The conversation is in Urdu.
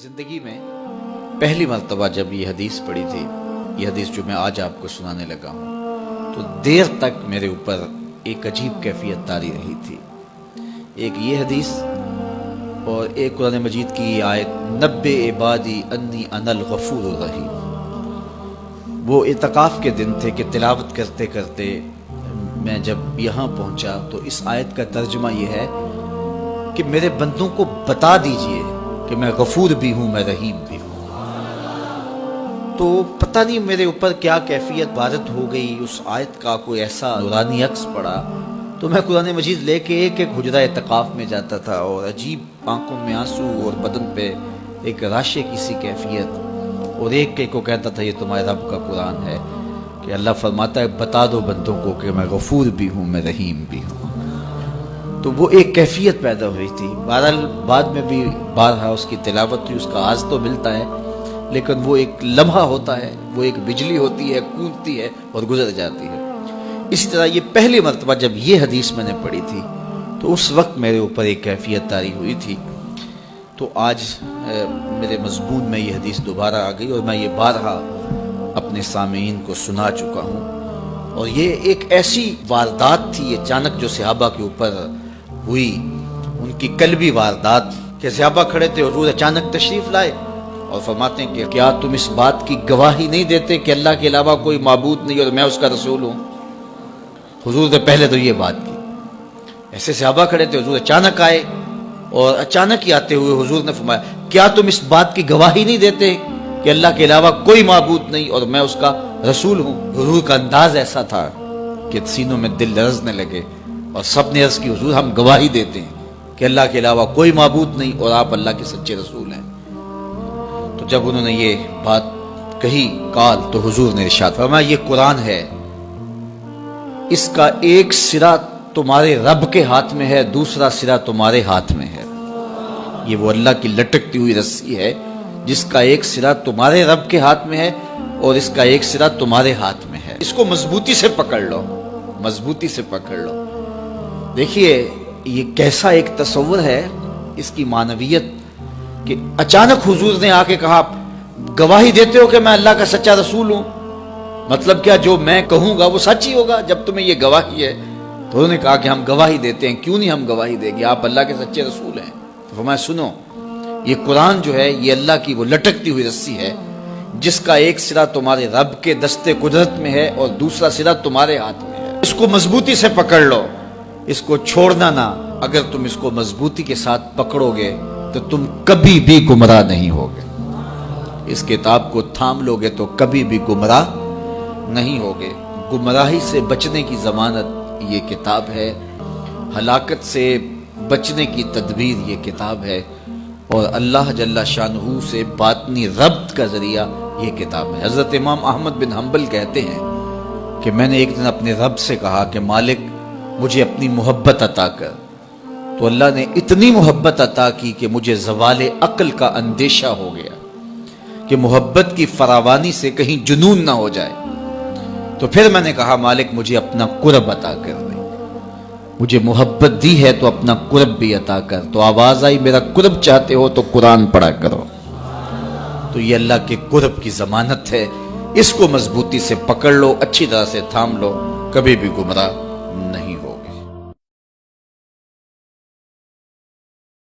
زندگی میں پہلی مرتبہ جب یہ حدیث پڑھی تھی، یہ حدیث جو میں آج آپ کو سنانے لگا ہوں، تو دیر تک میرے اوپر ایک عجیب کیفیت طاری رہی تھی۔ ایک یہ حدیث اور ایک قرآن مجید کی آیت نبّئ عبادی انی انا الغفور الرحیم۔ وہ اعتکاف کے دن تھے کہ تلاوت کرتے کرتے میں جب یہاں پہنچا تو اس آیت کا ترجمہ یہ ہے کہ میرے بندوں کو بتا دیجئے کہ میں غفور بھی ہوں، میں رحیم بھی ہوں۔ تو پتہ نہیں میرے اوپر کیا کیفیت وارد ہو گئی، اس آیت کا کوئی ایسا نورانی عکس پڑا تو میں قرآن مجید لے کے ایک ایک حجرہ اعتکاف میں جاتا تھا اور عجیب آنکھوں میں آنسو اور بدن پہ ایک راشے کی سی کیفیت، اور ایک کو کہتا تھا یہ تمہارے رب کا قرآن ہے کہ اللہ فرماتا ہے بتا دو بندوں کو کہ میں غفور بھی ہوں، میں رحیم بھی ہوں۔ تو وہ ایک کیفیت پیدا ہوئی تھی۔ بہرحال بعد میں بھی بارہا اس کی تلاوت ہوئی، اس کا آز تو ملتا ہے، لیکن وہ ایک لمحہ ہوتا ہے، وہ ایک بجلی ہوتی ہے، کونتی ہے اور گزر جاتی ہے۔ اسی طرح یہ پہلی مرتبہ جب یہ حدیث میں نے پڑھی تھی تو اس وقت میرے اوپر ایک کیفیت طاری ہوئی تھی۔ تو آج میرے مضمون میں یہ حدیث دوبارہ آ گئی اور میں یہ بارہا اپنے سامعین کو سنا چکا ہوں، اور یہ ایک ایسی واردات تھی اچانک جو صحابہ کے اوپر ہوئی، ان کی قلبی واردات کہ صحابہ کھڑے تھے، حضور اچانک تشریف لائے اور فرماتے ہیں کہ کیا تم اس بات کی گواہی نہیں دیتے کہ اللہ کے علاوہ کوئی معبود نہیں اور میں اس کا رسول ہوں؟ حضور نے پہلے تو یہ بات کی، ایسے صحابہ کھڑے تھے، حضور اچانک آئے اور اچانک ہی آتے ہوئے حضور نے فرمایا کیا تم اس بات کی گواہی نہیں دیتے کہ اللہ کے علاوہ کوئی معبود نہیں اور میں اس کا رسول ہوں؟ حضور کا انداز ایسا تھا کہ سینوں میں دل لرزنے لگے اور سب نے عرض کی حضور ہم گواہی دیتے ہیں کہ اللہ کے علاوہ کوئی معبود نہیں اور آپ اللہ کے سچے رسول ہیں۔ تو جب انہوں نے یہ بات کہی قال، تو حضور نے ارشاد فرمایا یہ قرآن ہے، اس کا ایک سرا تمہارے رب کے ہاتھ میں ہے، دوسرا سرا تمہارے ہاتھ میں ہے۔ یہ وہ اللہ کی لٹکتی ہوئی رسی ہے جس کا ایک سرا تمہارے رب کے ہاتھ میں ہے اور اس کا ایک سرا تمہارے ہاتھ میں ہے، اس کو مضبوطی سے پکڑ لو، مضبوطی سے پکڑ لو۔ دیکھیے یہ کیسا ایک تصور ہے اس کی معنویت کہ اچانک حضور نے آ کے کہا گواہی دیتے ہو کہ میں اللہ کا سچا رسول ہوں، مطلب کیا جو میں کہوں گا وہ سچ ہی ہوگا جب تمہیں یہ گواہی ہے؟ تو انہوں نے کہا کہ ہم گواہی دیتے ہیں۔ کیوں نہیں ہم گواہی دیں گے، آپ اللہ کے سچے رسول ہیں۔ تو فرمایا سنو، یہ قرآن جو ہے یہ اللہ کی وہ لٹکتی ہوئی رسی ہے جس کا ایک سرا تمہارے رب کے دستے قدرت میں ہے اور دوسرا سرا تمہارے ہاتھ میں ہے، اس کو مضبوطی سے پکڑ لو، اس کو چھوڑنا نہ۔ اگر تم اس کو مضبوطی کے ساتھ پکڑو گے تو تم کبھی بھی گمراہ نہیں ہوگے، اس کتاب کو تھام لو گے تو کبھی بھی گمراہ نہیں ہوگے۔ گمراہی سے بچنے کی ضمانت یہ کتاب ہے، ہلاکت سے بچنے کی تدبیر یہ کتاب ہے، اور اللہ جل شانہ سے باطنی ربط کا ذریعہ یہ کتاب ہے۔ حضرت امام احمد بن حنبل کہتے ہیں کہ میں نے ایک دن اپنے رب سے کہا کہ مالک مجھے اپنی محبت عطا کر، تو اللہ نے اتنی محبت عطا کی کہ مجھے زوال عقل کا اندیشہ ہو گیا کہ محبت کی فراوانی سے کہیں جنون نہ ہو جائے۔ تو پھر میں نے کہا مالک مجھے اپنا قرب عطا کر دے، مجھے محبت دی ہے تو اپنا قرب بھی عطا کر۔ تو آواز آئی میرا قرب چاہتے ہو تو قرآن پڑھا کرو۔ تو یہ اللہ کے قرب کی ضمانت ہے، اس کو مضبوطی سے پکڑ لو، اچھی طرح سے تھام لو، کبھی بھی گمراہ نہیں ہو۔